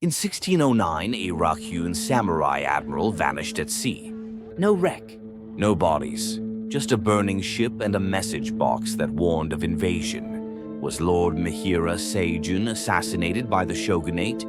In 1609, a Ryukyuan samurai admiral vanished at sea. No wreck, no bodies, just a burning ship and a message box that warned of invasion. Was Lord Maehira Seijun assassinated by the shogunate?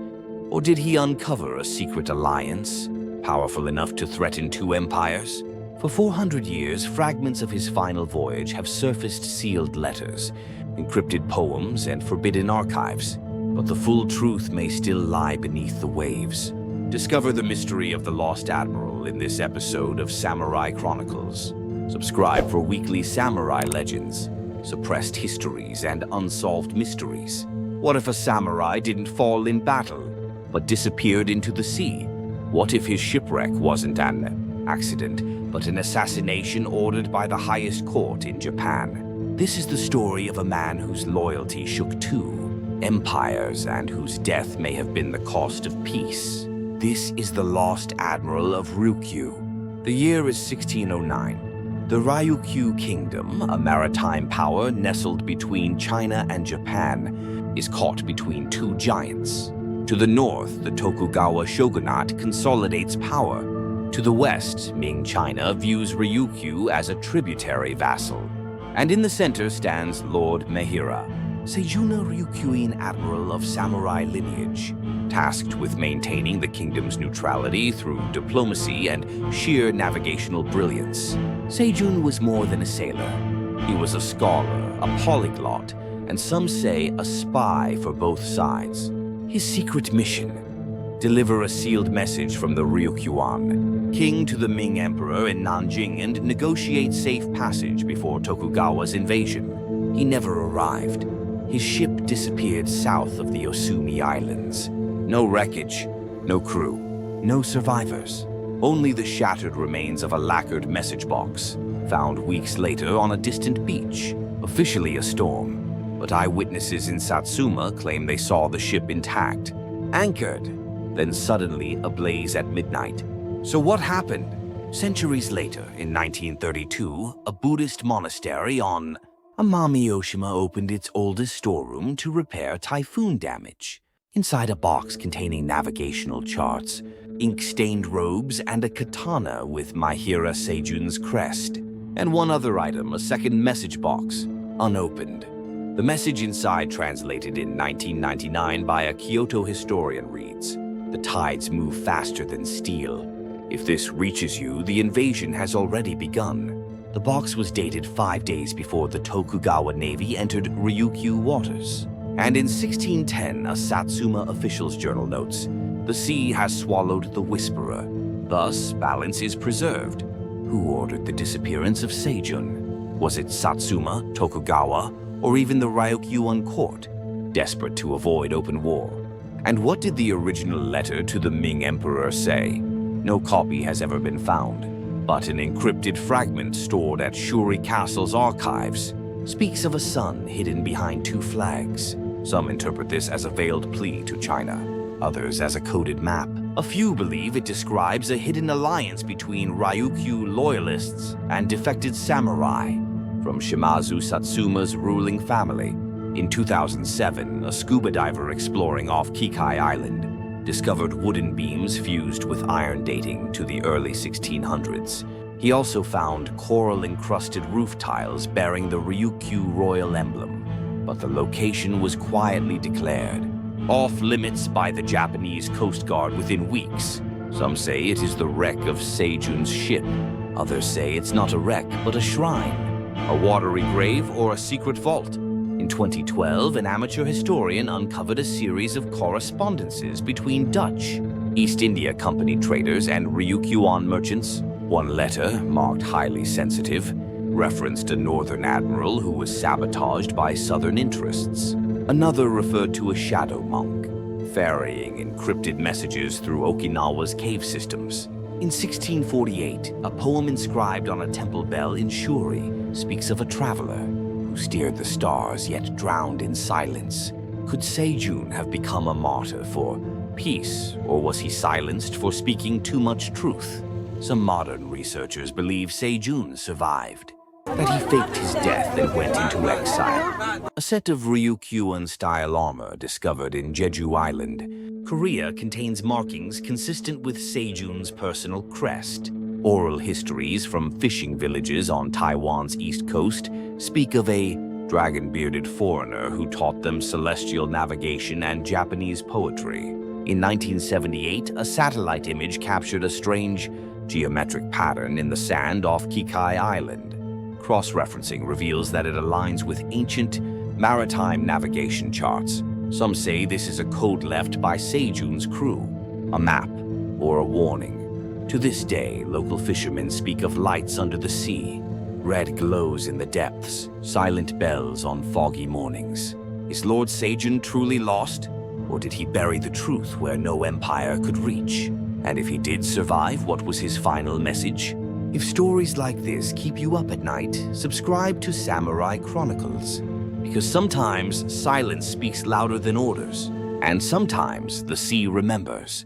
Or did he uncover a secret alliance, powerful enough to threaten two empires? For 400 years, fragments of his final voyage have surfaced sealed letters, encrypted poems, and forbidden archives. But the full truth may still lie beneath the waves. Discover the mystery of the Lost Admiral in this episode of Samurai Chronicles. Subscribe for weekly samurai legends, suppressed histories, and unsolved mysteries. What if a samurai didn't fall in battle, but disappeared into the sea? What if his shipwreck wasn't an accident, but an assassination ordered by the highest court in Japan? This is the story of a man whose loyalty shook two empires and whose death may have been the cost of peace. This is the Lost Admiral of Ryukyu. The year is 1609. The Ryukyu Kingdom, a maritime power nestled between China and Japan, is caught between two giants. To the north, the Tokugawa shogunate consolidates power. To the west, Ming China views Ryukyu as a tributary vassal. And in the center stands Lord Maehira Seijun, a Ryukyuan admiral of samurai lineage, tasked with maintaining the kingdom's neutrality through diplomacy and sheer navigational brilliance. Seijun was more than a sailor. He was a scholar, a polyglot, and some say a spy for both sides. His secret mission: deliver a sealed message from the Ryukyuan king to the Ming emperor in Nanjing and negotiate safe passage before Tokugawa's invasion. He never arrived. His ship disappeared south of the Osumi Islands. No wreckage, no crew, no survivors. Only the shattered remains of a lacquered message box, found weeks later on a distant beach, officially a storm. But eyewitnesses in Satsuma claim they saw the ship intact, anchored, then suddenly ablaze at midnight. So what happened? Centuries later, in 1932, a Buddhist monastery on Amami-Oshima opened its oldest storeroom to repair typhoon damage. Inside a box containing navigational charts, ink-stained robes, and a katana with Maehira Seijun's crest. And one other item, a second message box, unopened. The message inside, translated in 1999 by a Kyoto historian, reads, "The tides move faster than steel. If this reaches you, the invasion has already begun." The box was dated 5 days before the Tokugawa Navy entered Ryukyu waters. And in 1610, a Satsuma official's journal notes, "The sea has swallowed the Whisperer. Thus, balance is preserved." Who ordered the disappearance of Seijun? Was it Satsuma, Tokugawa, or even the Ryukyuan court, desperate to avoid open war? And what did the original letter to the Ming emperor say? No copy has ever been found. But an encrypted fragment stored at Shuri Castle's archives speaks of a sun hidden behind two flags. Some interpret this as a veiled plea to China, others as a coded map. A few believe it describes a hidden alliance between Ryukyu loyalists and defected samurai from Shimazu Satsuma's ruling family. In 2007, a scuba diver exploring off Kikai Island discovered wooden beams fused with iron dating to the early 1600s. He also found coral-encrusted roof tiles bearing the Ryukyu royal emblem, but the location was quietly declared off-limits by the Japanese Coast Guard within weeks. Some say it is the wreck of Seijun's ship. Others say it's not a wreck, but a shrine, a watery grave, or a secret vault. In 2012, an amateur historian uncovered a series of correspondences between Dutch East India Company traders and Ryukyuan merchants. One letter, marked highly sensitive, referenced a northern admiral who was sabotaged by southern interests. Another referred to a shadow monk, ferrying encrypted messages through Okinawa's cave systems. In 1648, a poem inscribed on a temple bell in Shuri speaks of a traveler who steered the stars yet drowned in silence. Could Seijun have become a martyr for peace, or was he silenced for speaking too much truth? Some modern researchers believe Seijun survived, that he faked his death and went into exile. A set of Ryukyuan-style armor discovered in Jeju Island Korea contains markings consistent with Seijun's personal crest. Oral histories from fishing villages on Taiwan's east coast speak of a dragon-bearded foreigner who taught them celestial navigation and Japanese poetry. In 1978, a satellite image captured a strange geometric pattern in the sand off Kikai Island. Cross-referencing reveals that it aligns with ancient maritime navigation charts. Some say this is a code left by Seijun's crew, a map or a warning. To this day, local fishermen speak of lights under the sea, red glows in the depths, silent bells on foggy mornings. Is Lord Seijun truly lost? Or did he bury the truth where no empire could reach? And if he did survive, what was his final message? If stories like this keep you up at night, subscribe to Samurai Chronicles. Because sometimes silence speaks louder than orders, and sometimes the sea remembers.